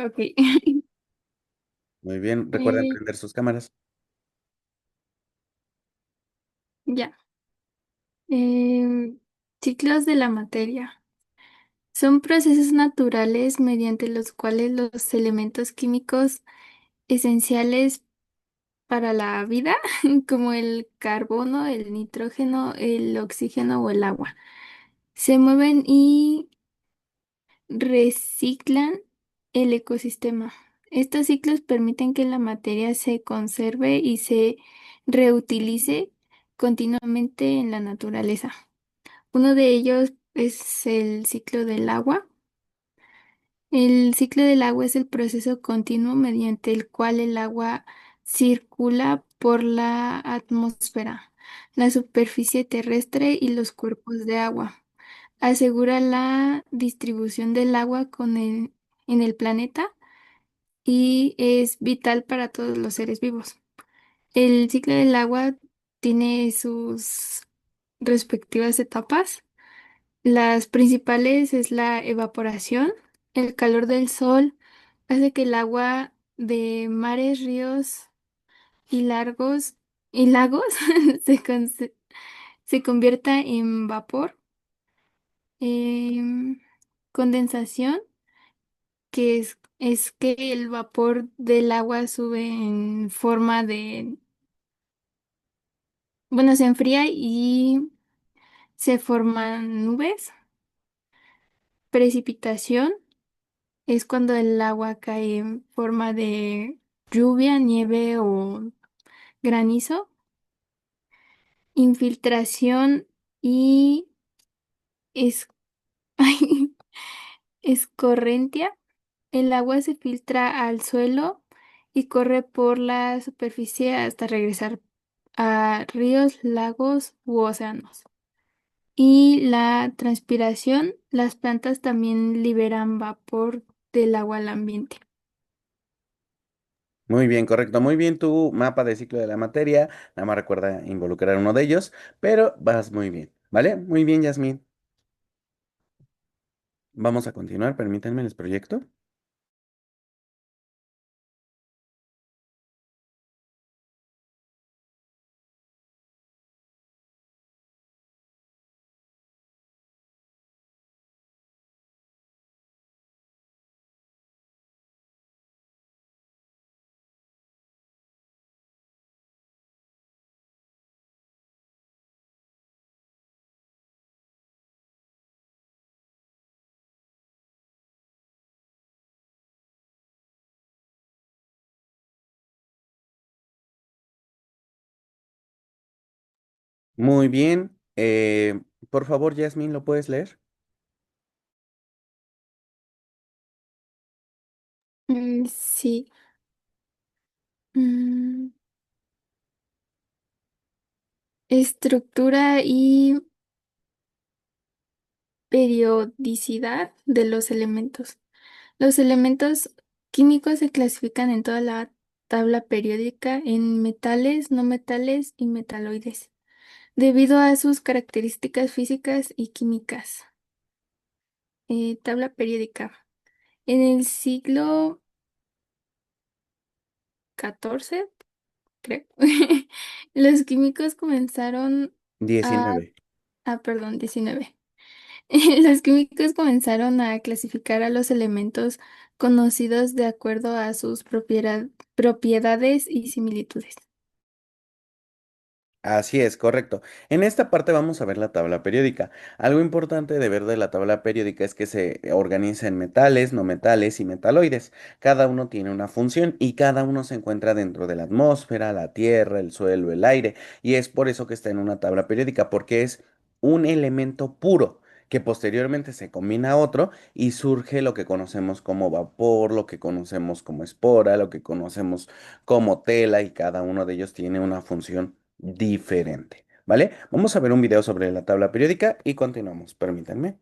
Ok. Muy bien, recuerden Eh, prender sus cámaras. ya. Em, Ciclos de la materia. Son procesos naturales mediante los cuales los elementos químicos esenciales para la vida, como el carbono, el nitrógeno, el oxígeno o el agua, se mueven y reciclan el ecosistema. Estos ciclos permiten que la materia se conserve y se reutilice continuamente en la naturaleza. Uno de ellos es el ciclo del agua. El ciclo del agua es el proceso continuo mediante el cual el agua circula por la atmósfera, la superficie terrestre y los cuerpos de agua. Asegura la distribución del agua en el planeta y es vital para todos los seres vivos. El ciclo del agua tiene sus respectivas etapas. Las principales es la evaporación. El calor del sol hace que el agua de mares, ríos y lagos se, con- se convierta en vapor. Em, Condensación, es que el vapor del agua sube en forma de, bueno, se enfría y se forman nubes. Precipitación es cuando el agua cae en forma de lluvia, nieve o granizo. Infiltración y es, escorrentia. El agua se filtra al suelo y corre por la superficie hasta regresar a ríos, lagos u océanos. Y la transpiración, las plantas también liberan vapor del agua al ambiente. Muy bien, correcto. Muy bien tu mapa de ciclo de la materia. Nada más recuerda involucrar uno de ellos, pero vas muy bien, ¿vale? Muy bien, Yasmín. Vamos a continuar, permítanme, les proyecto. Muy bien. Por favor, Yasmín, ¿lo puedes leer? Sí. Mm, Estructura y periodicidad de los elementos. Los elementos químicos se clasifican en toda la tabla periódica en metales, no metales y metaloides, debido a sus características físicas y químicas. Tabla periódica. En el siglo XIV, creo, los químicos comenzaron a, 19. perdón, 19. Los químicos comenzaron a clasificar a los elementos conocidos de acuerdo a sus propiedades y similitudes. Así es, correcto. En esta parte vamos a ver la tabla periódica. Algo importante de ver de la tabla periódica es que se organiza en metales, no metales y metaloides. Cada uno tiene una función y cada uno se encuentra dentro de la atmósfera, la tierra, el suelo, el aire. Y es por eso que está en una tabla periódica, porque es un elemento puro que posteriormente se combina a otro y surge lo que conocemos como vapor, lo que conocemos como espora, lo que conocemos como tela y cada uno de ellos tiene una función diferente, ¿vale? Vamos a ver un video sobre la tabla periódica y continuamos, permítanme.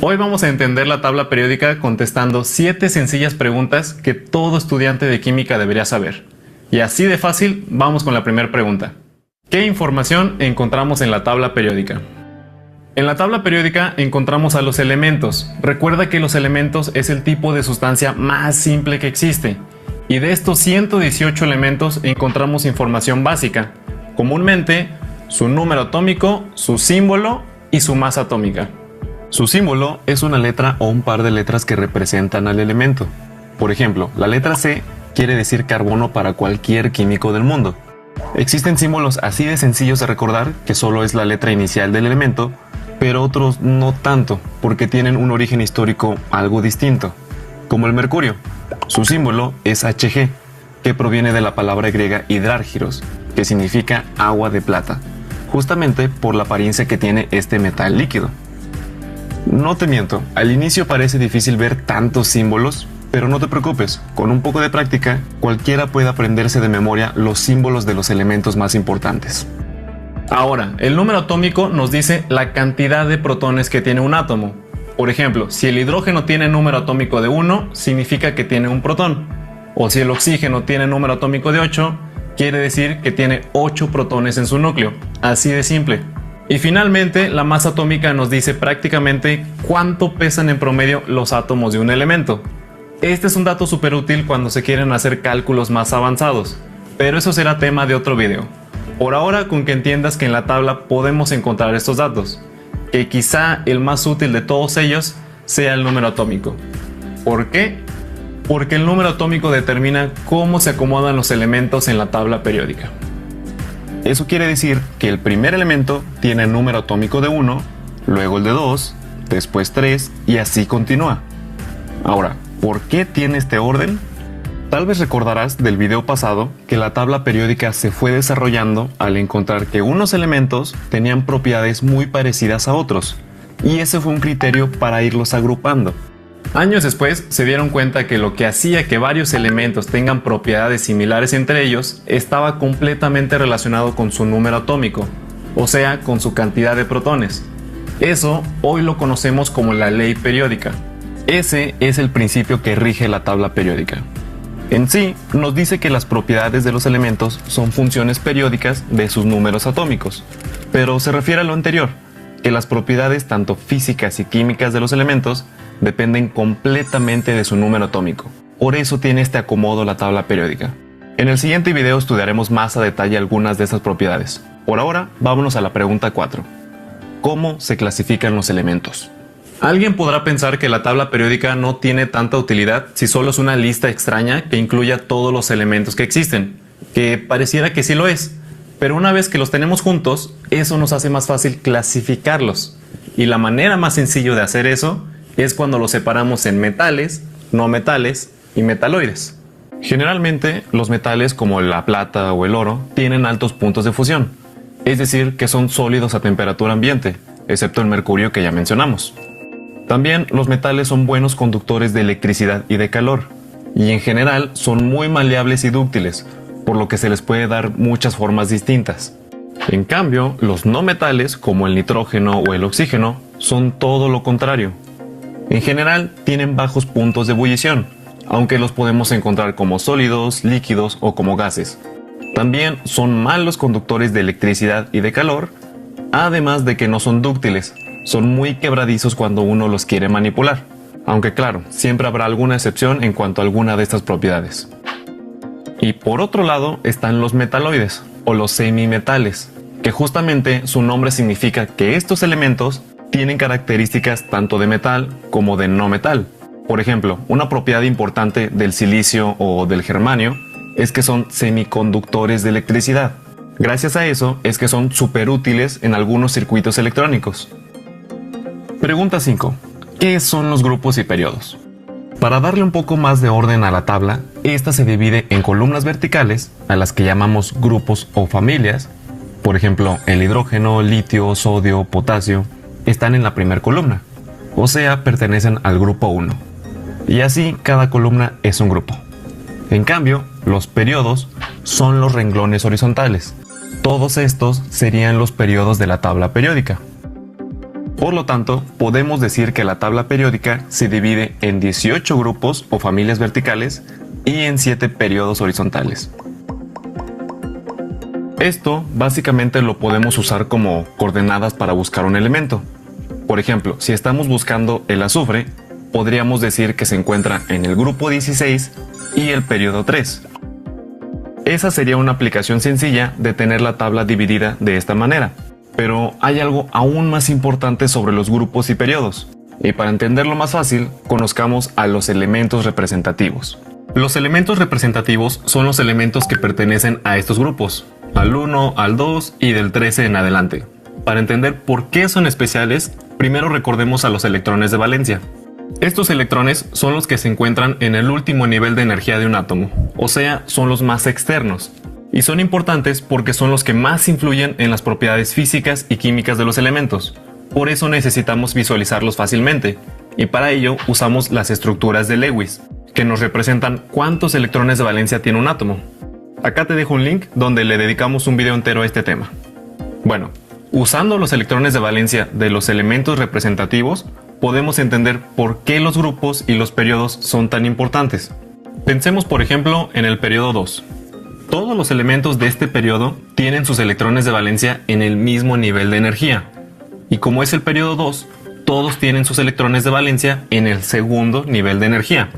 Hoy vamos a entender la tabla periódica contestando 7 sencillas preguntas que todo estudiante de química debería saber. Y así de fácil, vamos con la primera pregunta. ¿Qué información encontramos en la tabla periódica? En la tabla periódica encontramos a los elementos. Recuerda que los elementos es el tipo de sustancia más simple que existe. Y de estos 118 elementos encontramos información básica. Comúnmente, su número atómico, su símbolo y su masa atómica. Su símbolo es una letra o un par de letras que representan al elemento. Por ejemplo, la letra C quiere decir carbono para cualquier químico del mundo. Existen símbolos así de sencillos de recordar que solo es la letra inicial del elemento, pero otros no tanto, porque tienen un origen histórico algo distinto, como el mercurio. Su símbolo es Hg, que proviene de la palabra griega hidrárgiros, que significa agua de plata, justamente por la apariencia que tiene este metal líquido. No te miento, al inicio parece difícil ver tantos símbolos, pero no te preocupes, con un poco de práctica, cualquiera puede aprenderse de memoria los símbolos de los elementos más importantes. Ahora, el número atómico nos dice la cantidad de protones que tiene un átomo. Por ejemplo, si el hidrógeno tiene número atómico de 1, significa que tiene un protón. O si el oxígeno tiene número atómico de 8, quiere decir que tiene 8 protones en su núcleo. Así de simple. Y finalmente, la masa atómica nos dice prácticamente cuánto pesan en promedio los átomos de un elemento. Este es un dato súper útil cuando se quieren hacer cálculos más avanzados, pero eso será tema de otro video. Por ahora, con que entiendas que en la tabla podemos encontrar estos datos, que quizá el más útil de todos ellos sea el número atómico. ¿Por qué? Porque el número atómico determina cómo se acomodan los elementos en la tabla periódica. Eso quiere decir que el primer elemento tiene el número atómico de 1, luego el de 2, después 3 y así continúa. Ahora, ¿por qué tiene este orden? Tal vez recordarás del video pasado que la tabla periódica se fue desarrollando al encontrar que unos elementos tenían propiedades muy parecidas a otros, y ese fue un criterio para irlos agrupando. Años después se dieron cuenta que lo que hacía que varios elementos tengan propiedades similares entre ellos estaba completamente relacionado con su número atómico, o sea, con su cantidad de protones. Eso hoy lo conocemos como la ley periódica. Ese es el principio que rige la tabla periódica. En sí, nos dice que las propiedades de los elementos son funciones periódicas de sus números atómicos, pero se refiere a lo anterior, que las propiedades tanto físicas y químicas de los elementos dependen completamente de su número atómico. Por eso tiene este acomodo la tabla periódica. En el siguiente video estudiaremos más a detalle algunas de estas propiedades. Por ahora, vámonos a la pregunta 4. ¿Cómo se clasifican los elementos? Alguien podrá pensar que la tabla periódica no tiene tanta utilidad si solo es una lista extraña que incluya todos los elementos que existen, que pareciera que sí lo es, pero una vez que los tenemos juntos, eso nos hace más fácil clasificarlos. Y la manera más sencilla de hacer eso es cuando los separamos en metales, no metales y metaloides. Generalmente, los metales como la plata o el oro tienen altos puntos de fusión, es decir, que son sólidos a temperatura ambiente, excepto el mercurio que ya mencionamos. También los metales son buenos conductores de electricidad y de calor, y en general son muy maleables y dúctiles, por lo que se les puede dar muchas formas distintas. En cambio, los no metales, como el nitrógeno o el oxígeno, son todo lo contrario. En general, tienen bajos puntos de ebullición, aunque los podemos encontrar como sólidos, líquidos o como gases. También son malos conductores de electricidad y de calor, además de que no son dúctiles, son muy quebradizos cuando uno los quiere manipular. Aunque claro, siempre habrá alguna excepción en cuanto a alguna de estas propiedades. Y por otro lado están los metaloides, o los semimetales, que justamente su nombre significa que estos elementos tienen características tanto de metal como de no metal. Por ejemplo, una propiedad importante del silicio o del germanio es que son semiconductores de electricidad. Gracias a eso es que son súper útiles en algunos circuitos electrónicos. Pregunta 5. ¿Qué son los grupos y periodos? Para darle un poco más de orden a la tabla, esta se divide en columnas verticales, a las que llamamos grupos o familias. Por ejemplo, el hidrógeno, litio, sodio, potasio están en la primera columna, o sea, pertenecen al grupo 1. Y así cada columna es un grupo. En cambio, los periodos son los renglones horizontales. Todos estos serían los periodos de la tabla periódica. Por lo tanto, podemos decir que la tabla periódica se divide en 18 grupos o familias verticales y en 7 periodos horizontales. Esto básicamente lo podemos usar como coordenadas para buscar un elemento. Por ejemplo, si estamos buscando el azufre, podríamos decir que se encuentra en el grupo 16 y el periodo 3. Esa sería una aplicación sencilla de tener la tabla dividida de esta manera. Pero hay algo aún más importante sobre los grupos y periodos. Y para entenderlo más fácil, conozcamos a los elementos representativos. Los elementos representativos son los elementos que pertenecen a estos grupos, al 1, al 2 y del 13 en adelante. Para entender por qué son especiales, primero recordemos a los electrones de valencia. Estos electrones son los que se encuentran en el último nivel de energía de un átomo, o sea, son los más externos. Y son importantes porque son los que más influyen en las propiedades físicas y químicas de los elementos. Por eso necesitamos visualizarlos fácilmente, y para ello usamos las estructuras de Lewis, que nos representan cuántos electrones de valencia tiene un átomo. Acá te dejo un link donde le dedicamos un video entero a este tema. Bueno, usando los electrones de valencia de los elementos representativos, podemos entender por qué los grupos y los periodos son tan importantes. Pensemos por ejemplo en el periodo 2. Todos los elementos de este periodo tienen sus electrones de valencia en el mismo nivel de energía. Y como es el periodo 2, todos tienen sus electrones de valencia en el segundo nivel de energía.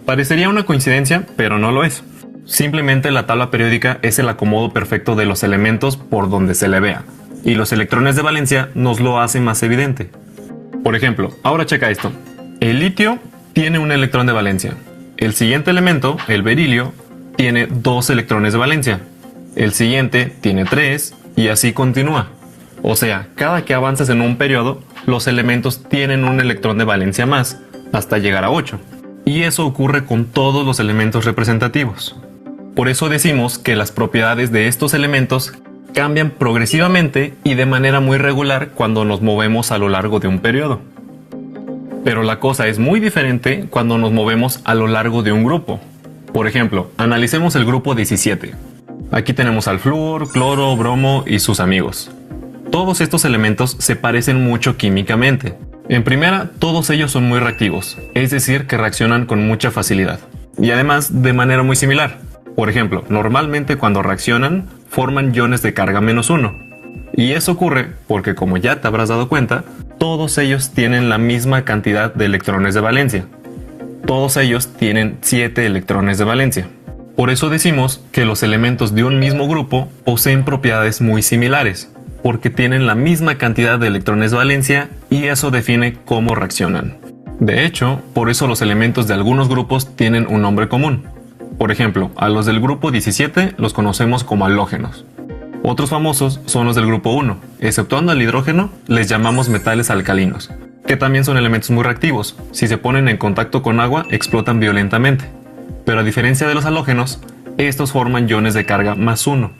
Parecería una coincidencia, pero no lo es. Simplemente la tabla periódica es el acomodo perfecto de los elementos por donde se le vea. Y los electrones de valencia nos lo hacen más evidente. Por ejemplo, ahora checa esto. El litio tiene un electrón de valencia. El siguiente elemento, el berilio, tiene 2 electrones de valencia. El siguiente tiene 3 y así continúa. O sea, cada que avanzas en un periodo, los elementos tienen un electrón de valencia más, hasta llegar a 8. Y eso ocurre con todos los elementos representativos. Por eso decimos que las propiedades de estos elementos cambian progresivamente y de manera muy regular cuando nos movemos a lo largo de un periodo. Pero la cosa es muy diferente cuando nos movemos a lo largo de un grupo. Por ejemplo, analicemos el grupo 17. Aquí tenemos al flúor, cloro, bromo y sus amigos. Todos estos elementos se parecen mucho químicamente. En primera, todos ellos son muy reactivos, es decir, que reaccionan con mucha facilidad. Y además, de manera muy similar. Por ejemplo, normalmente cuando reaccionan, forman iones de carga -1. Y eso ocurre porque, como ya te habrás dado cuenta, todos ellos tienen la misma cantidad de electrones de valencia. Todos ellos tienen 7 electrones de valencia. Por eso decimos que los elementos de un mismo grupo poseen propiedades muy similares, porque tienen la misma cantidad de electrones de valencia y eso define cómo reaccionan. De hecho, por eso los elementos de algunos grupos tienen un nombre común. Por ejemplo, a los del grupo 17 los conocemos como halógenos. Otros famosos son los del grupo 1. Exceptuando al hidrógeno, les llamamos metales alcalinos, que también son elementos muy reactivos. Si se ponen en contacto con agua, explotan violentamente. Pero a diferencia de los halógenos, estos forman iones de carga +1.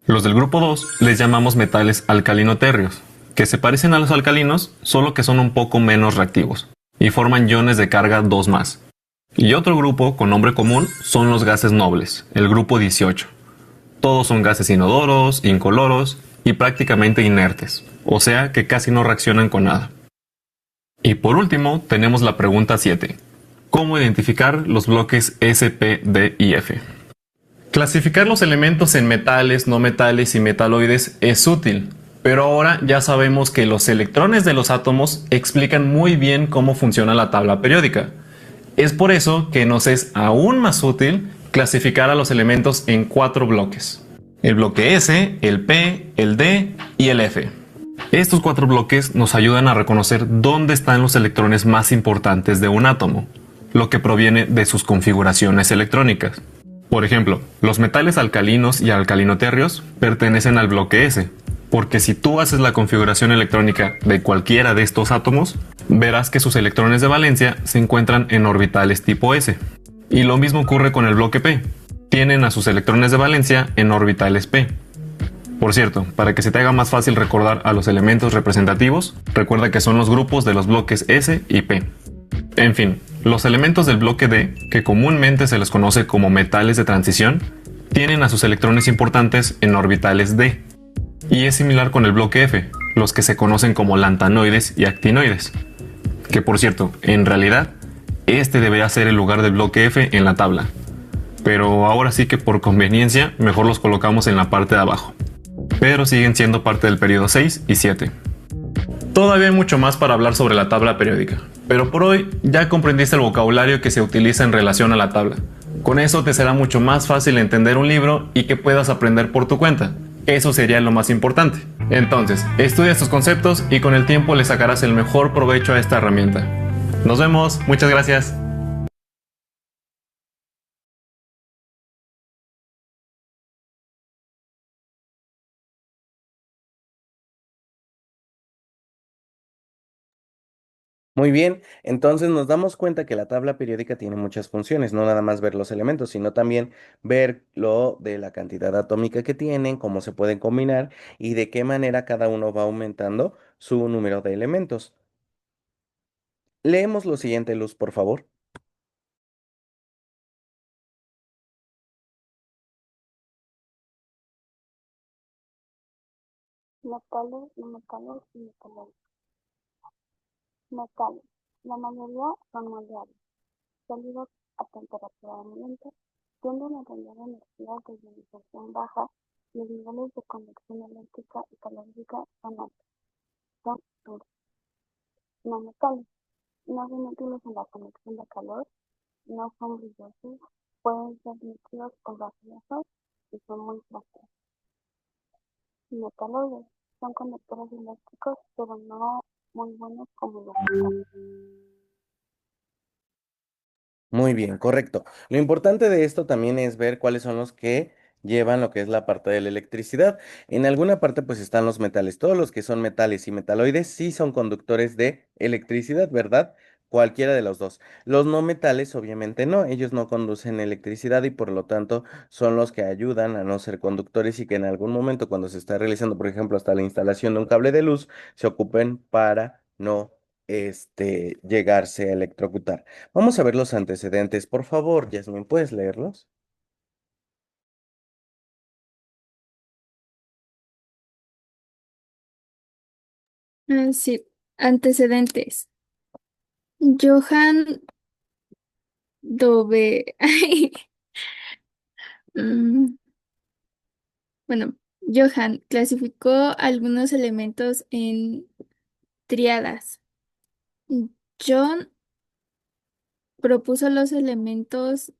Los del grupo 2 les llamamos metales alcalino-térreos, que se parecen a los alcalinos, solo que son un poco menos reactivos, y forman iones de carga 2+. Y otro grupo con nombre común son los gases nobles, el grupo 18. Todos son gases inodoros, incoloros y prácticamente inertes, o sea que casi no reaccionan con nada. Y por último tenemos la pregunta 7. ¿Cómo identificar los bloques S, P, D y F? Clasificar los elementos en metales, no metales y metaloides es útil, pero ahora ya sabemos que los electrones de los átomos explican muy bien cómo funciona la tabla periódica. Es por eso que nos es aún más útil clasificar a los elementos en 4 bloques. El bloque S, el P, el D y el F. Estos 4 bloques nos ayudan a reconocer dónde están los electrones más importantes de un átomo, lo que proviene de sus configuraciones electrónicas. Por ejemplo, los metales alcalinos y alcalino-térreos pertenecen al bloque S, porque si tú haces la configuración electrónica de cualquiera de estos átomos, verás que sus electrones de valencia se encuentran en orbitales tipo S. Y lo mismo ocurre con el bloque P. Tienen a sus electrones de valencia en orbitales P. Por cierto, para que se te haga más fácil recordar a los elementos representativos, recuerda que son los grupos de los bloques S y P. En fin, los elementos del bloque D, que comúnmente se les conoce como metales de transición, tienen a sus electrones importantes en orbitales D. Y es similar con el bloque F, los que se conocen como lantanoides y actinoides. Que por cierto, en realidad, este debería ser el lugar del bloque F en la tabla. Pero ahora sí que por conveniencia, mejor los colocamos en la parte de abajo. Pero siguen siendo parte del periodo 6 y 7. Todavía hay mucho más para hablar sobre la tabla periódica, pero por hoy ya comprendiste el vocabulario que se utiliza en relación a la tabla. Con eso te será mucho más fácil entender un libro y que puedas aprender por tu cuenta. Eso sería lo más importante. Entonces, estudia estos conceptos y con el tiempo le sacarás el mejor provecho a esta herramienta. Nos vemos, muchas gracias. Muy bien, entonces nos damos cuenta que la tabla periódica tiene muchas funciones, no nada más ver los elementos, sino también ver lo de la cantidad atómica que tienen, cómo se pueden combinar y de qué manera cada uno va aumentando su número de elementos. Leemos lo siguiente, Luz, por favor. Metales, no metales y metaloides. Metales. La mayoría son moldeables, sólidos a temperatura ambiente, tienden a radiar energía de ionización baja. Los niveles de conducción eléctrica y calorífica son altos. Son duros. No metales. No son útiles en la conducción de calor, no son brillosos, pueden ser líquidos o gaseosos y son muy frágiles. Metaloides. Son conductores eléctricos, pero no muy buenos como los metales. Muy bien, correcto. Lo importante de esto también es ver cuáles son los que llevan lo que es la parte de la electricidad. En alguna parte pues están los metales. Todos los que son metales y metaloides sí son conductores de electricidad, ¿verdad? Cualquiera de los dos. Los no metales obviamente no, ellos no conducen electricidad y por lo tanto son los que ayudan a no ser conductores y que en algún momento cuando se está realizando, por ejemplo, hasta la instalación de un cable de luz, se ocupen para no llegarse a electrocutar. Vamos a ver los antecedentes. Por favor, Yasmin, ¿puedes leerlos? Sí, antecedentes. Johann Dove. Mm, bueno, Johann clasificó algunos elementos en triadas. John propuso los elementos,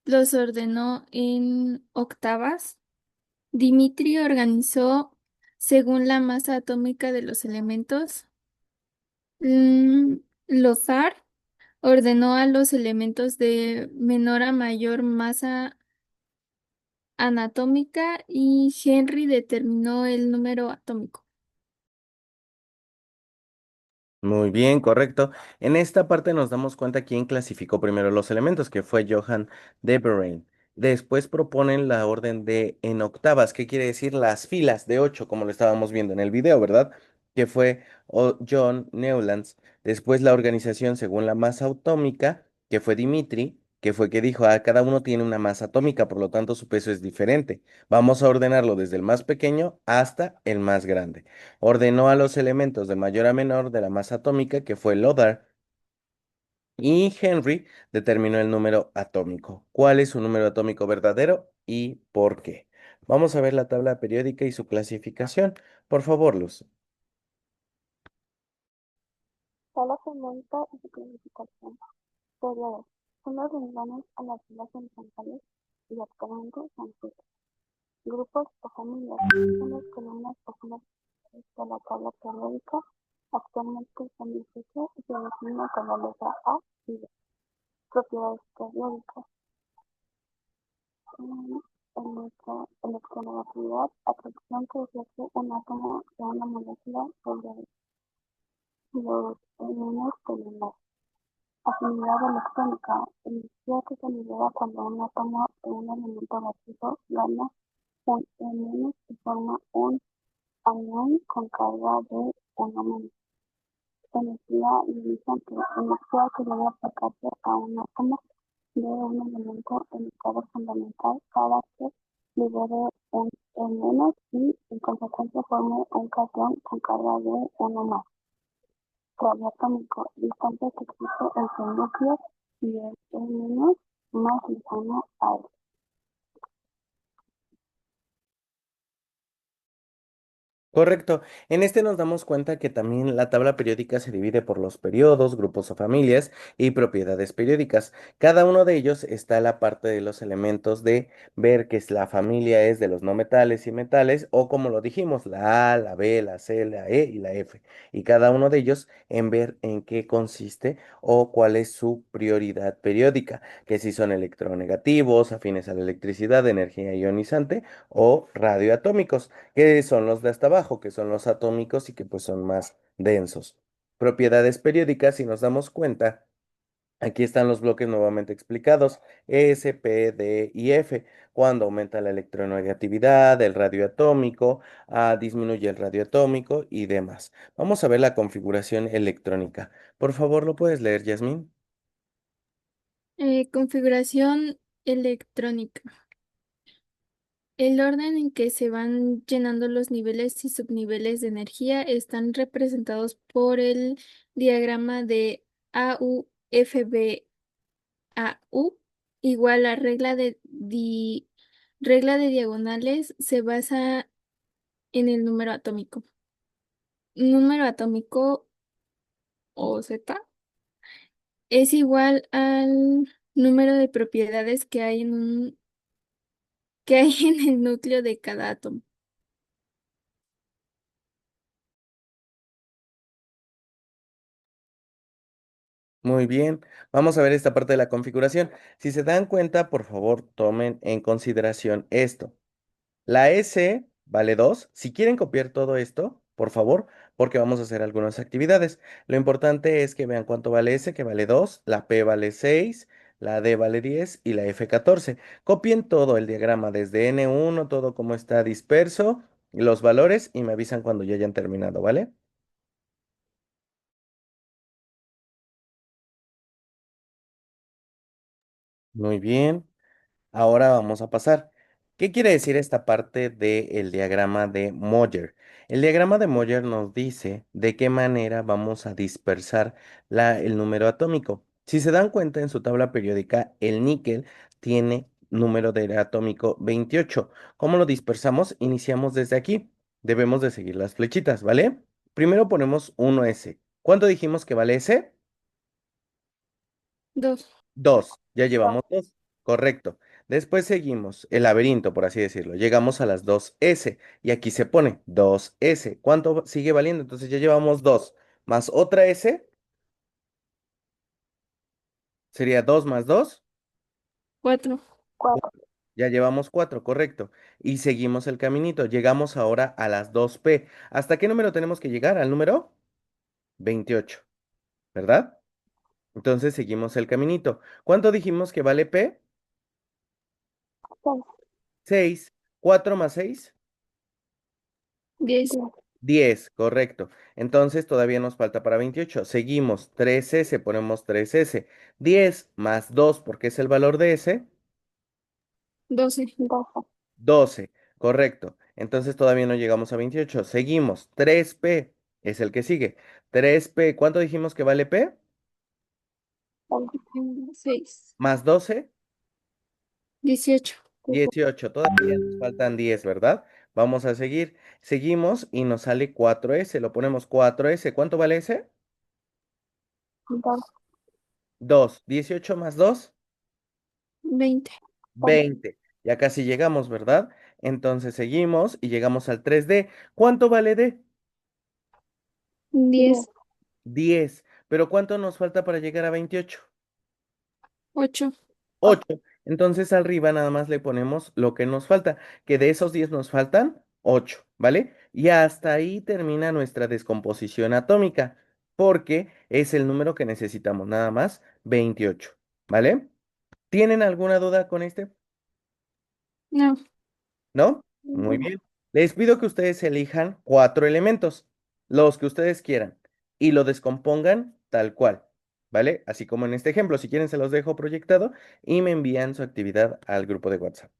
los ordenó en octavas. Dimitri organizó según la masa atómica de los elementos. Lothar ordenó a los elementos de menor a mayor masa anatómica y Henry determinó el número atómico. Muy bien, correcto. En esta parte nos damos cuenta quién clasificó primero los elementos, que fue Johann Devereaux. Después proponen la orden de en octavas, ¿qué quiere decir? Las filas de 8, como lo estábamos viendo en el video, ¿verdad? Que fue John Newlands. Después la organización según la masa atómica, que fue Dimitri, que fue que dijo, ah, cada uno tiene una masa atómica, por lo tanto su peso es diferente. Vamos a ordenarlo desde el más pequeño hasta el más grande. Ordenó a los elementos de mayor a menor de la masa atómica, que fue Lothar, y Henry determinó el número atómico. ¿Cuál es su número atómico verdadero y por qué? Vamos a ver la tabla periódica y su clasificación. Por favor, Luz. Tabla periódica y su clasificación. Periodos. Son los renglones a las filas horizontales y actualmente son siete. Grupos o familias. Son las columnas o filas de la tabla periódica. Actualmente son 18 y se designan con la letra A y B. Propiedades periódicas. Electronegatividad, atracción que ejerce un átomo de una molécula sobre los iones celulares. Afinidad electrónica, energía que se libera cuando un átomo de un elemento gaseoso gana un ion y forma un anión con carga de 1 menos. Energía ionizante, energía que debe aplicarse a un átomo de un elemento en estado fundamental cada que libere un E- y en consecuencia forme un catión con carga de uno más. Radioatómico distante que existe entre el núcleo y el E- más lejano a él. Correcto. En este nos damos cuenta que también la tabla periódica se divide por los periodos, grupos o familias y propiedades periódicas. Cada uno de ellos está la parte de los elementos de ver que la familia es de los no metales y metales, o como lo dijimos, la A, la B, la C, la E y la F. Y cada uno de ellos en ver en qué consiste o cuál es su prioridad periódica, que si son electronegativos, afines a la electricidad, energía ionizante o radioatómicos, que son los de hasta abajo, que son los atómicos y que pues son más densos. Propiedades periódicas, si nos damos cuenta, aquí están los bloques nuevamente explicados, S, P, D y F. Cuando aumenta la electronegatividad, el radioatómico, disminuye el radioatómico y demás. Vamos a ver la configuración electrónica. Por favor, ¿lo puedes leer, Yasmín? Configuración electrónica. El orden en que se van llenando los niveles y subniveles de energía están representados por el diagrama de AUFBAU, igual la regla de diagonales se basa en el número atómico. Número atómico o Z es igual al número de propiedades que hay en el núcleo de cada átomo. Muy bien, vamos a ver esta parte de la configuración. Si se dan cuenta, por favor, tomen en consideración esto. La S vale 2. Si quieren copiar todo esto, por favor, porque vamos a hacer algunas actividades. Lo importante es que vean cuánto vale S, que vale 2, la P vale 6, la D vale 10 y la F 14. Copien todo el diagrama desde N1, todo como está disperso, los valores y me avisan cuando ya hayan terminado, ¿vale? Muy bien. Ahora vamos a pasar. ¿Qué quiere decir esta parte del diagrama de Moyer? El diagrama de Moyer nos dice de qué manera vamos a dispersar el número atómico. Si se dan cuenta en su tabla periódica, el níquel tiene número de atómico 28. ¿Cómo lo dispersamos? Iniciamos desde aquí. Debemos de seguir las flechitas, ¿vale? Primero ponemos 1S. ¿Cuánto dijimos que vale S? Dos. 2, ya llevamos 2, correcto. Después seguimos el laberinto, por así decirlo. Llegamos a las 2S y aquí se pone 2S. ¿Cuánto sigue valiendo? Entonces ya llevamos 2 más otra S, sería 2 más 2, Cuatro. 4. ya llevamos 4, correcto. Y seguimos el caminito. Llegamos ahora a las 2P. ¿Hasta qué número tenemos que llegar? Al número 28, ¿verdad? Entonces seguimos el caminito. ¿Cuánto dijimos que vale P? 6. 6. 4 más 6. 10. 10. 10, correcto. Entonces todavía nos falta para 28. Seguimos 3S, ponemos 3S. 10 más 2, porque es el valor de S, 12. 12. 12, correcto. Entonces todavía no llegamos a 28. Seguimos 3P, es el que sigue. 3P, ¿cuánto dijimos que vale P? 6. Más 12, 18. 18. Todavía nos faltan 10, ¿verdad? Vamos a seguir. Seguimos y nos sale 4S. Lo ponemos 4S. ¿Cuánto vale S? 12. 2. 18 más 2. 20. 20. Ya casi llegamos, ¿verdad? Entonces seguimos y llegamos al 3D. ¿Cuánto vale D? 10. 10. Pero ¿cuánto nos falta para llegar a 28? 8. 8. Entonces arriba nada más le ponemos lo que nos falta, que de esos 10 nos faltan 8, ¿vale? Y hasta ahí termina nuestra descomposición atómica, porque es el número que necesitamos, nada más 28, ¿vale? ¿Tienen alguna duda con este? No. ¿No? Muy No. bien. Les pido que ustedes elijan 4 elementos, los que ustedes quieran, y lo descompongan tal cual, ¿vale? Así como en este ejemplo, si quieren se los dejo proyectado y me envían su actividad al grupo de WhatsApp.